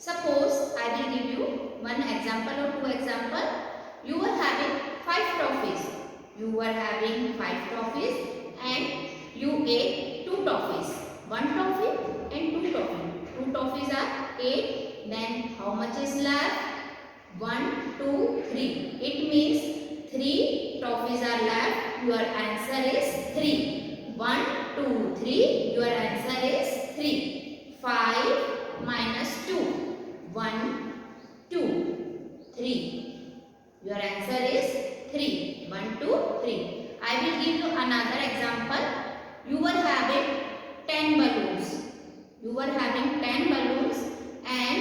Suppose I will give you one example or two example. You are having 5 toffees. You are having 5 toffees and you ate 2 toffees. 1 toffee and 2 toffee. 2 toffees are 8. Then how much is left? 1, 2, 3. It means 3 toffees are left. Your answer is 3. 1, 2, 3. Your answer is 3. 5 minus 2. 1, 2, 3. Your answer is 3. 1, 2, 3. I will give you another example. You were having 10 balloons. You were having 10 balloons and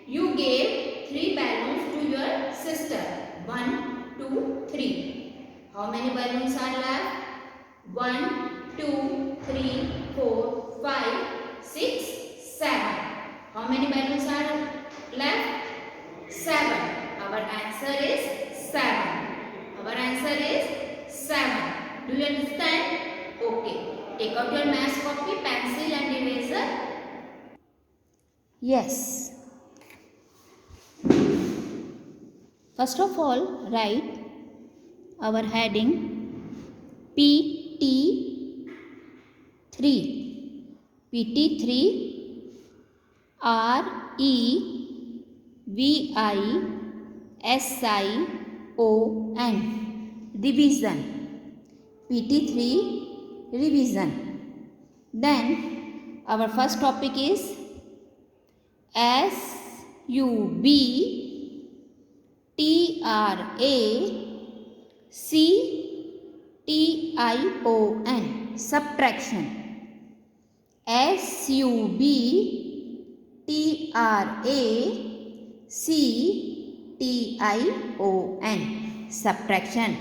you gave 3 balloons to your sister. 1, 2, 3. How many balloons are left? 1, 2, 3, 4, 5, 6, 7. How many balloons are left? 7. Our answer is 7. Our answer is 7. Do you understand? Okay. Take out your math copy, pencil and eraser. Yes. First of all, write our heading PT3. PT3 REVISION. Revision. PT3 revision. Then our first topic is SUBTRACTION. Subtraction. SUBTRACTION. Subtraction.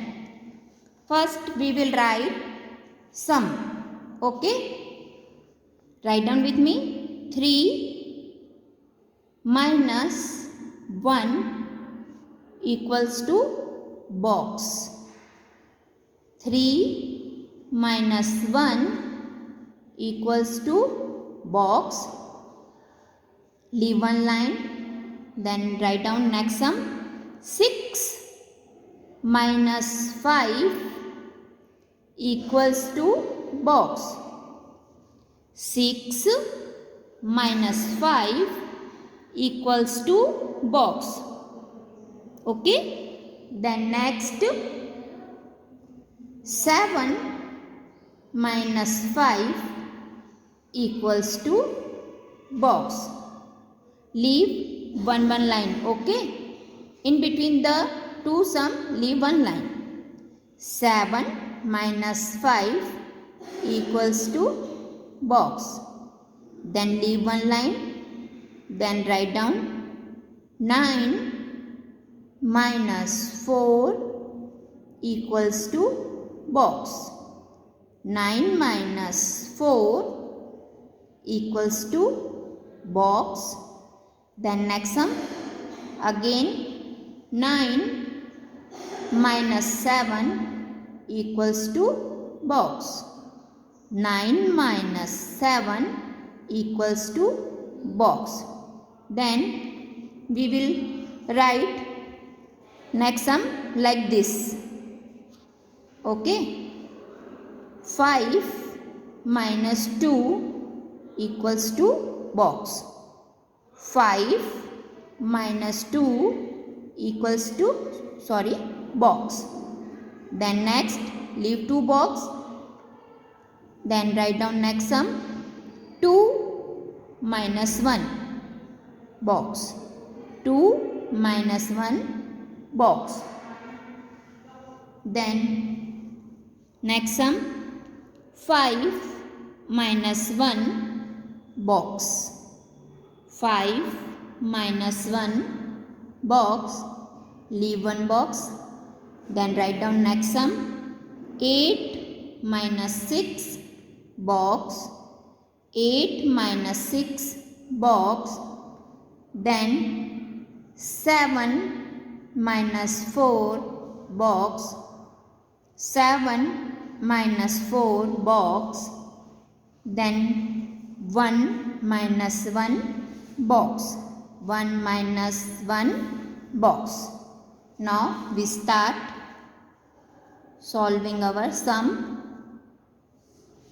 First we will write sum. Okay? Write down with me. 3 minus 1 equals to box. 3 minus 1 equals to box. Leave one line. Then write down next sum. 6 minus 5 equals to box. 6 minus 5 equals to box. Okay? Then next 7 minus 5 equals to box. Leave one line. Okay? In between the two sum, leave one line. 7 minus 5 equals to box. Then leave one line. Then write down 9 minus 4 equals to box. 9 minus 4 equals to box. Then next sum. Again 9 minus 7 equals to box. 9 minus 7 equals to box. Then we will write next sum like this. Okay? 5 minus 2 equals to box. 5 minus 2 equals to box. Then next leave 2 box. Then write down next sum. 2 minus 1 box. 2 minus 1 box. Then next sum. 5 minus 1 box. 5 minus 1 box. Leave 1 box. Then write down next sum. 8 minus 6 box. 8 minus 6 box. Then 7 minus 4 box. 7 minus 4 box. Then 1 minus 1 box. 1 minus 1 box. Now we start solving our sum.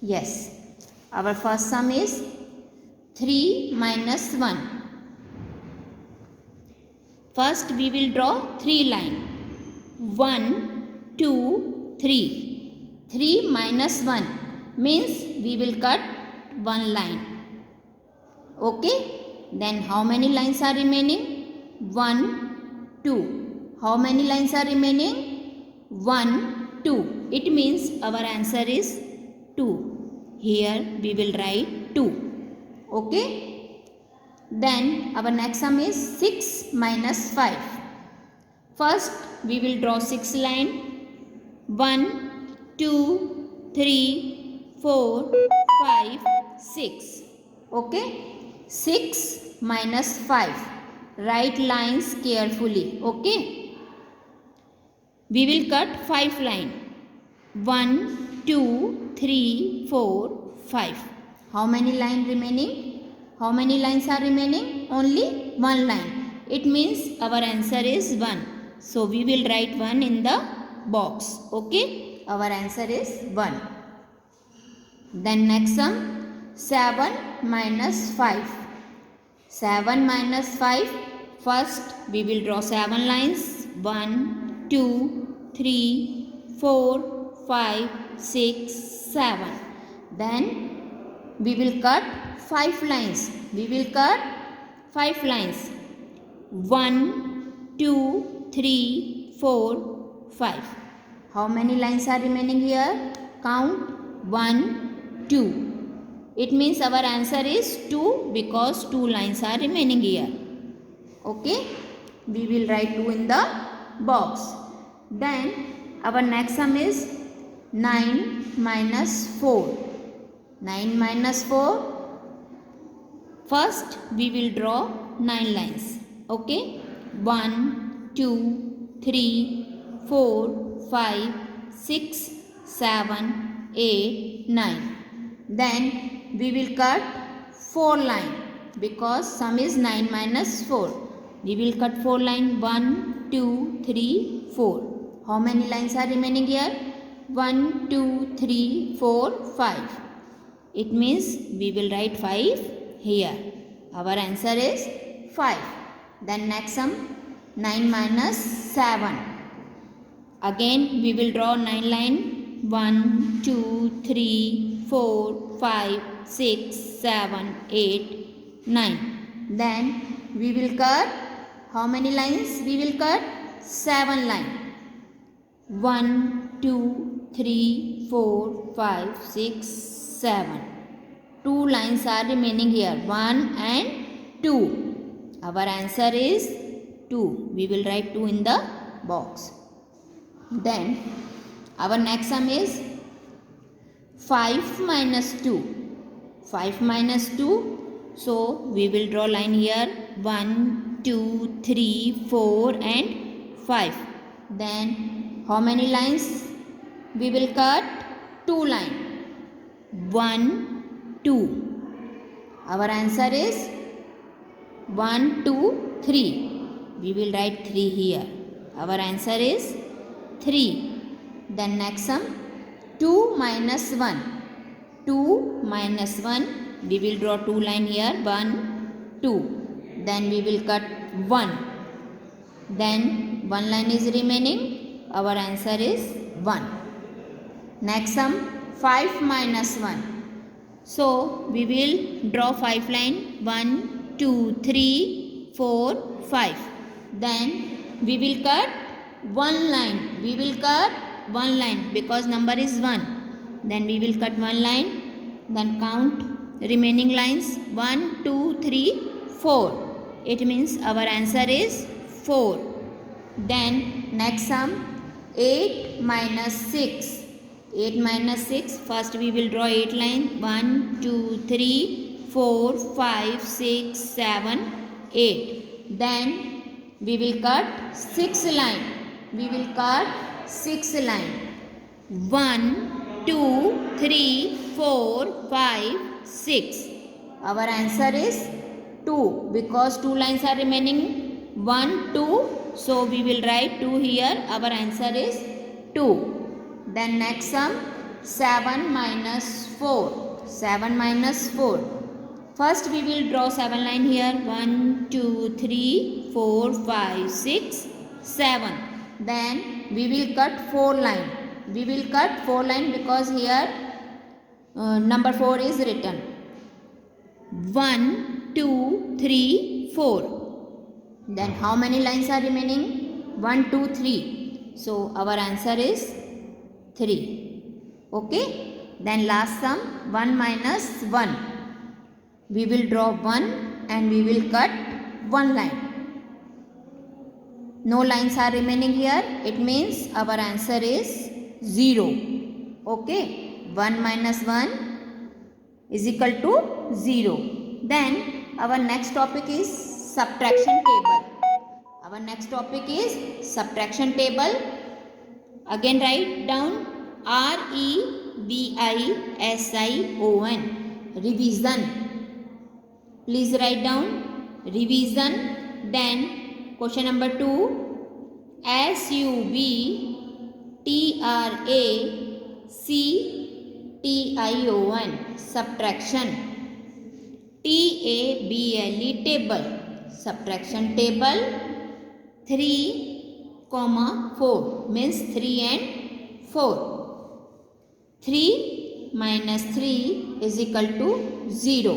Yes, our first sum is 3 minus 1. First we will draw 3 lines. 1, 2, 3. 3 minus 1 means we will cut 1 line. Okay, then how many lines are remaining? 1, 2. How many lines are remaining? 1, 2. It means our answer is 2. Here we will write 2. Okay, then our next sum is 6 minus 5. First we will draw 6 lines. 1, 2, 3, 4, 5, 6. Okay, 6 minus 5. Write lines carefully. Okay, we will cut 5 lines. 1, 2, 3, 4, 5. How many lines remaining? How many lines are remaining? Only 1 line. It means our answer is 1. So we will write 1 in the box. Okay, our answer is 1. Then next sum, 7 minus 5. 7 minus 5. First we will draw 7 lines. 1, 2, 3, 4, 5, 6, 7. Then we will cut 5 lines. We will cut 5 lines. 1, 2, 3, 4, 5. How many lines are remaining here? Count. 1, 2. It means our answer is 2 because 2 lines are remaining here. Okay, we will write 2 in the box. Then our next sum is 9 minus 4. 9 minus 4. First we will draw 9 lines. Okay, 1, 2, 3, 4, 5, 6, 7, 8, 9. Then we will cut 4 lines because sum is 9 minus 4. We will cut 4 lines. 1, 2, 3, 4. How many lines are remaining here? 1, 2, 3, 4, 5. It means we will write 5 here. Our answer is 5. Then next sum, 9 minus 7. Again we will draw 9 lines. 1, 2, 3, 4, 5, 6, 7, 8, 9. Then we will cut how many lines? We will cut 7 lines. 1, 2, 3, 4, 5, 6, 7. 2 lines are remaining here. 1 and 2. Our answer is 2. We will write 2 in the box. Then our next sum is 5 minus 2. 5 minus 2. So we will draw line here. 1, 2, 3, 4 and 5. Then how many lines? We will cut 2 lines. 1, 2. Our answer is 1, 2, 3. We will write 3 here. Our answer is 3. Then next sum, 2 minus 1. 2 minus 1. We will draw 2 lines here. 1, 2. Then we will cut 1. Then 1 line is remaining. Our answer is 1. Next sum, 5 minus 1. So we will draw 5 lines. 1, 2, 3, 4, 5. Then we will cut 1 line. We will cut 1 line because number is 1. Then we will cut 1 line. Then count remaining lines. 1, 2, 3, 4. It means our answer is 4. Then next sum, 8 minus 6. 8 minus 6. First we will draw 8 lines. 1, 2, 3, 4, 5, 6, 7, 8. Then we will cut 6 lines. We will cut 6 lines. 1, 2, 3, 4, 5, 6. Our answer is 2 because 2 lines are remaining. 1, 2. So we will write 2 here. Our answer is 2. Then next sum 7 minus 4. 7 minus 4. First we will draw 7 line here. 1, 2, 3, 4, 5, 6, 7. Then we will cut 4 line. We will cut 4 line because here number 4 is written. 1, 2, 3, 4. Then how many lines are remaining? 1, 2, 3. So our answer is 3. Okay. Then last sum 1 minus 1. We will draw 1 and we will cut 1 line. No lines are remaining here. It means our answer is 0. Okay. 1 minus 1 is equal to 0. Then our next topic is subtraction table. Our next topic is subtraction table. Again write down revision. Revision. Please write down revision. Then question number 2. subtraction. Subtraction. table. Table. Subtraction table. 3, 4 means 3 and 4. 3 minus 3 is equal to 0.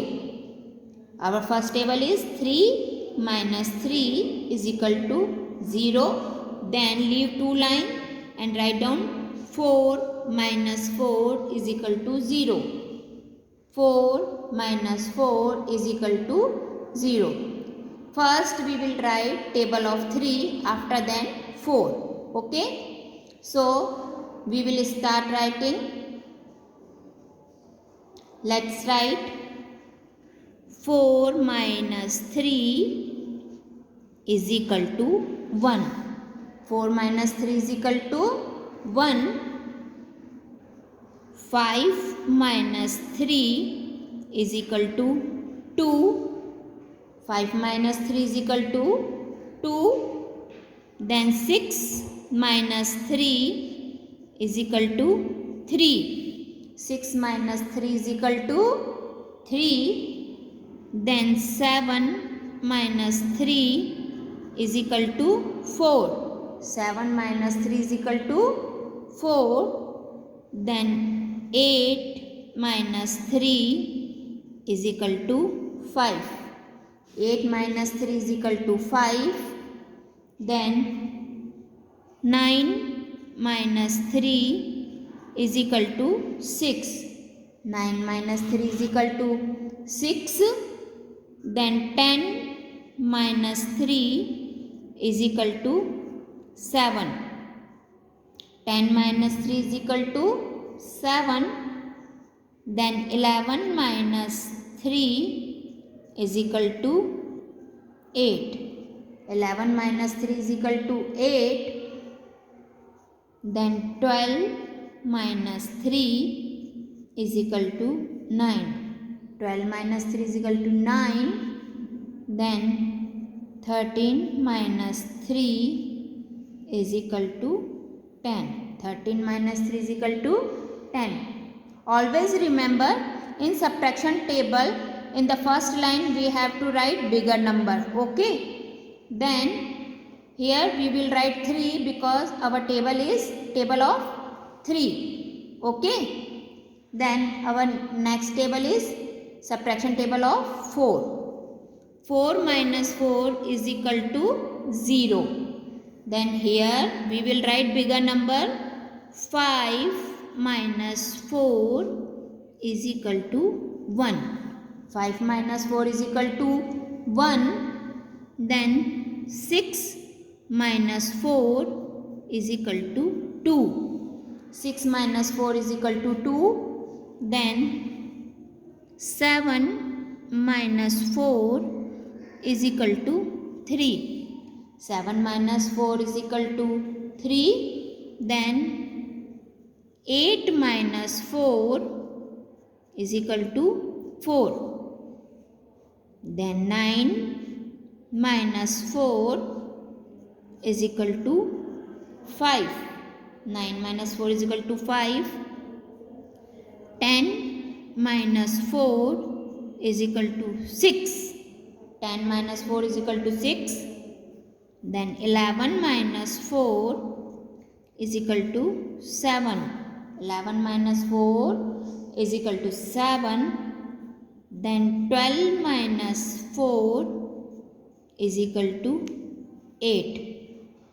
Our first table is 3 minus 3 is equal to 0. Then leave 2 line and write down 4 minus 4 is equal to 0. 4 minus 4 is equal to 0. First we will write table of 3, after then 4. Okay. So we will start writing. Let's write 4 minus 3 is equal to 1. 4 minus 3 is equal to 1. 5 minus 3 is equal to 2. 5 minus 3 is equal to 2. Then 6 minus 3 is equal to 3. 6 minus 3 is equal to 3. Then 7 minus 3 is equal to 4. 7 minus 3 is equal to 4. Then 8 minus 3 is equal to 5. 8 minus 3 is equal to 5. Then 9 minus 3 is equal to 6. 9 minus 3 is equal to 6. Then 10 minus 3 is equal to 7. 10 minus 3 is equal to 7. Then 11 minus 3 is equal to 8. 11 minus 3 is equal to 8. Then 12 minus 3 is equal to 9. 12 minus 3 is equal to 9. Then 13 minus 3 is equal to 10. 13 minus 3 is equal to 10. Always remember, in subtraction table, in the first line we have to write bigger number. Okay. Then here we will write 3 because our table is table of 3. Okay. Then our next table is subtraction table of 4. 4 minus 4 is equal to 0. Then here we will write bigger number. 5 minus 4 is equal to 1. 5 minus 4 is equal to 1. Then 6 minus 4 is equal to 2. 6 minus 4 is equal to 2. Then 7 minus 4 is equal to 3. 7 minus 4 is equal to 3. Then 8 minus 4 is equal to 4. Then 9 minus 4 is equal to 5. 9 minus 4 is equal to 5. 10 minus 4 is equal to 6. 10 minus 4 is equal to 6. Then 11 minus 4 is equal to 7. 11 minus 4 is equal to 7. Then 12 minus 4 is equal to 8.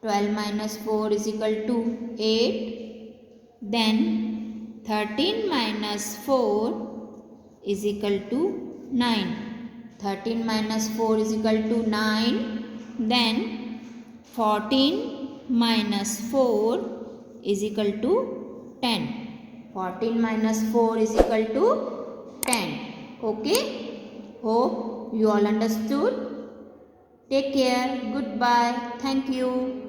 12 minus 4 is equal to 8. Then 13 minus 4 is equal to 9. 13 minus 4 is equal to 9. Then 14 minus 4 is equal to 10. 14 minus 4 is equal to 10. Okay? Hope you all understood. Take care. Goodbye. Thank you.